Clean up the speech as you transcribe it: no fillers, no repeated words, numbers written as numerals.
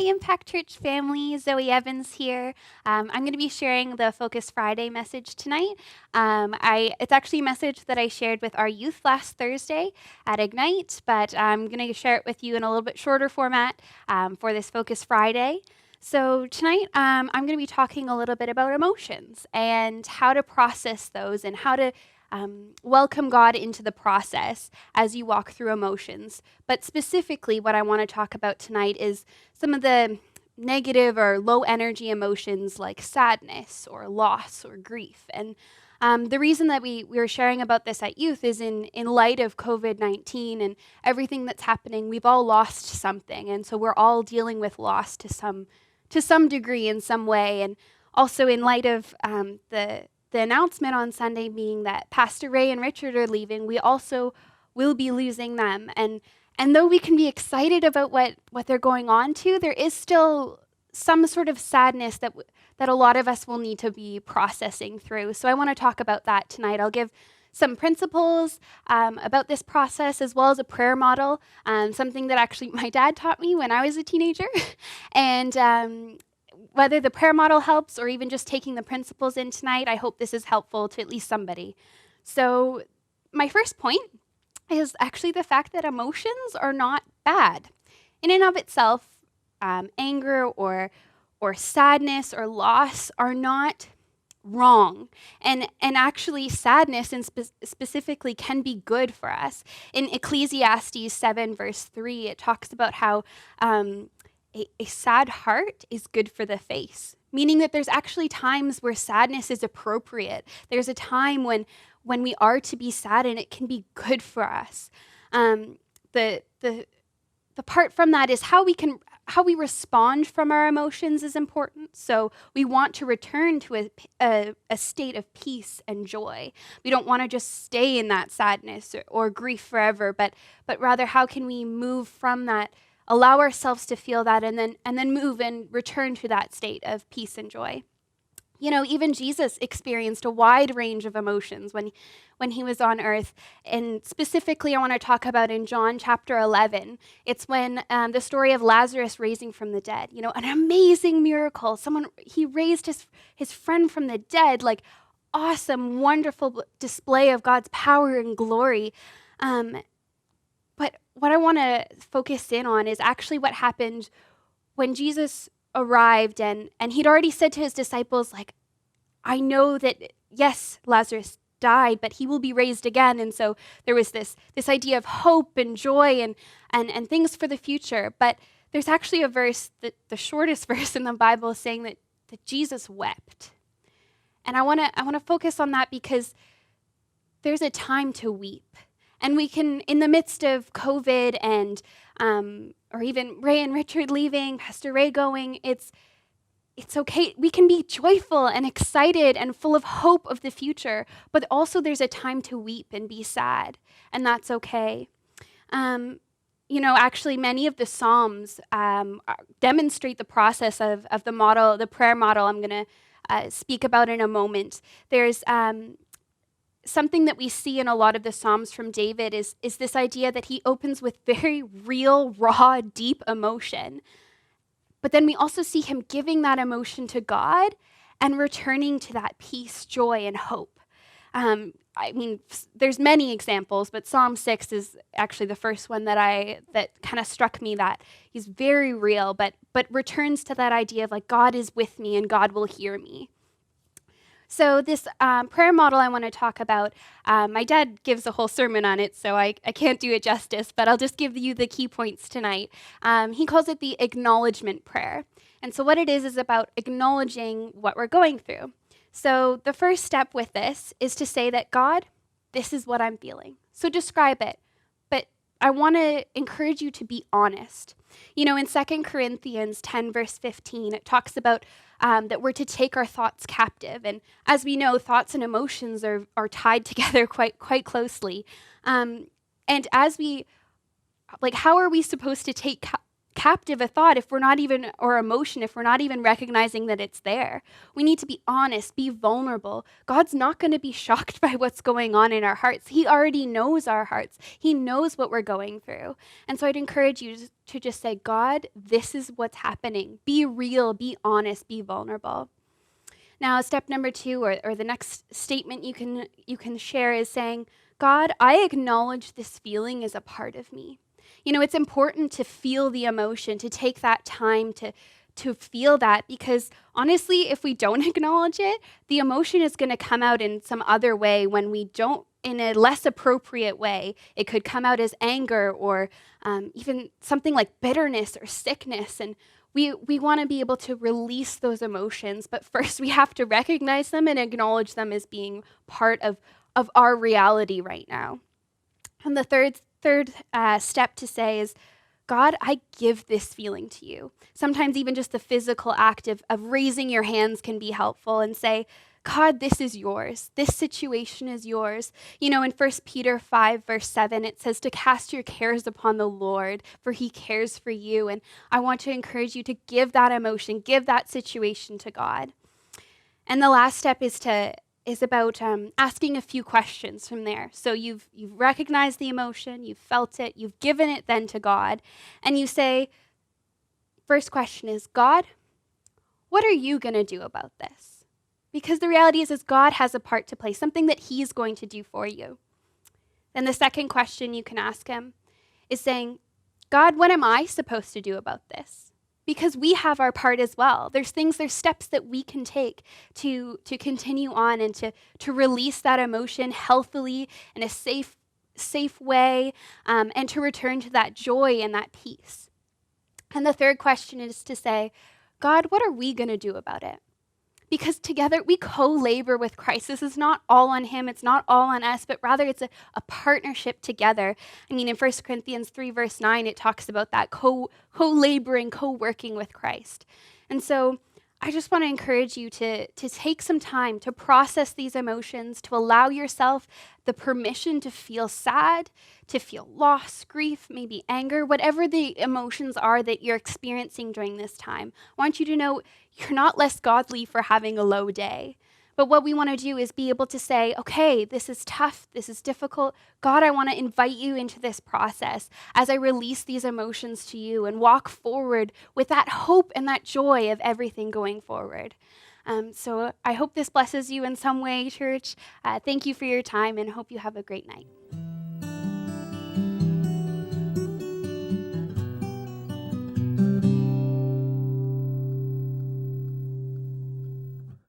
Impact Church family, Zoe Evans here. I'm going to be sharing the Focus Friday message tonight. It's actually a message that I shared with our youth last Thursday at Ignite, but I'm going to share it with you in a little bit shorter format for this Focus Friday. So tonight, I'm going to be talking a little bit about emotions and how to process those and how to welcome God into the process as you walk through emotions. But specifically, what I want to talk about tonight is some of the negative or low energy emotions like sadness or loss or grief. And the reason that we were sharing about this at youth is in light of COVID-19 and everything that's happening, we've all lost something. And so we're all dealing with loss to some degree in some way. And also in light of the announcement on Sunday being that Pastor Ray and Richard are leaving, we also will be losing them. And though we can be excited about what they're going on to, there is still some sort of sadness that a lot of us will need to be processing through. So I want to talk about that tonight. I'll give some principles about this process as well as a prayer model, something that actually my dad taught me when I was a teenager. And whether the prayer model helps or even just taking the principles in tonight, I hope this is helpful to at least somebody. So my first point is actually the fact that emotions are not bad. In and of itself, anger or sadness or loss are not wrong. And actually sadness and specifically can be good for us. In Ecclesiastes 7 verse 3, it talks about how a sad heart is good for the face, meaning that there's actually times where sadness is appropriate. There's a time when we are to be sad and it can be good for us. The part from that is how we respond from our emotions is important. So we want to return to a state of peace and joy. We don't want to just stay in that sadness or grief forever, but rather how can we move from that, allow ourselves to feel that, and then move and return to that state of peace and joy. You know, even Jesus experienced a wide range of emotions when he was on earth. And specifically, I want to talk about in John chapter 11. It's when the story of Lazarus raising from the dead, you know, an amazing miracle. He raised his friend from the dead, like awesome, wonderful display of God's power and glory. But what I want to focus in on is actually what happened when Jesus arrived and he'd already said to his disciples, like, I know that, yes, Lazarus died, but he will be raised again. And so there was this idea of hope and joy and things for the future. But there's actually a verse, the shortest verse in the Bible, saying that Jesus wept. And I want to focus on that because there's a time to weep. And we can, in the midst of COVID and or even Ray and Richard leaving, Pastor Ray going, it's okay. We can be joyful and excited and full of hope of the future, but also there's a time to weep and be sad, and that's okay. You know, actually, many of the Psalms demonstrate the process of the prayer model I'm going to speak about in a moment. There's something that we see in a lot of the Psalms from David is this idea that he opens with very real, raw, deep emotion. But then we also see him giving that emotion to God and returning to that peace, joy, and hope. I mean, there's many examples, but Psalm 6 is actually the first one that kind of struck me, that he's very real, but returns to that idea of like, God is with me and God will hear me. So this prayer model I want to talk about, my dad gives a whole sermon on it, so I can't do it justice, but I'll just give you the key points tonight. He calls it the acknowledgement prayer. And so what it is about acknowledging what we're going through. So the first step with this is to say that, God, this is what I'm feeling. So describe it. But I want to encourage you to be honest. You know, in 2 Corinthians 10, verse 15, it talks about that we're to take our thoughts captive. And as we know, thoughts and emotions are tied together quite closely. And as we, like, how are we supposed to take captive a thought if we're not even, or emotion, if we're not even recognizing that it's there. We need to be honest, be vulnerable. God's not going to be shocked by what's going on in our hearts. He already knows our hearts. He knows what we're going through. And so I'd encourage you to just say, God, this is what's happening. Be real, be honest, be vulnerable. Now, step number 2, or the next statement you can share is saying, God, I acknowledge this feeling is a part of me. You know, it's important to feel the emotion, to take that time to feel that, because honestly, if we don't acknowledge it, the emotion is going to come out in some other way when we don't, in a less appropriate way. It could come out as anger, or even something like bitterness or sickness. And we want to be able to release those emotions, but first we have to recognize them and acknowledge them as being part of our reality right now. And the third step to say is, God, I give this feeling to you. Sometimes even just the physical act of raising your hands can be helpful, and say, God, this is yours. This situation is yours. You know, in 1 Peter 5, verse 7, it says to cast your cares upon the Lord, for he cares for you. And I want to encourage you to give that emotion, give that situation to God. And the last step is about asking a few questions from there. So you've recognized the emotion, you've felt it, you've given it then to God, and you say, first question is, God, what are you going to do about this? Because the reality is God has a part to play, something that he's going to do for you. Then the second question you can ask him is saying, God, what am I supposed to do about this? Because we have our part as well. There's steps that we can take to continue on and to release that emotion healthily in a safe way, and to return to that joy and that peace. And the third question is to say, God, what are we going to do about it? Because together we co-labor with Christ. This is not all on him, it's not all on us, but rather it's a partnership together. I mean, in 1 Corinthians 3, verse 9, it talks about that co-laboring, co-working with Christ. And so I just want to encourage you to take some time to process these emotions, to allow yourself the permission to feel sad, to feel loss, grief, maybe anger, whatever the emotions are that you're experiencing during this time. I want you to know you're not less godly for having a low day. But what we want to do is be able to say, okay, this is tough, this is difficult. God, I want to invite you into this process as I release these emotions to you and walk forward with that hope and that joy of everything going forward. So I hope this blesses you in some way, church. Thank you for your time, and hope you have a great night.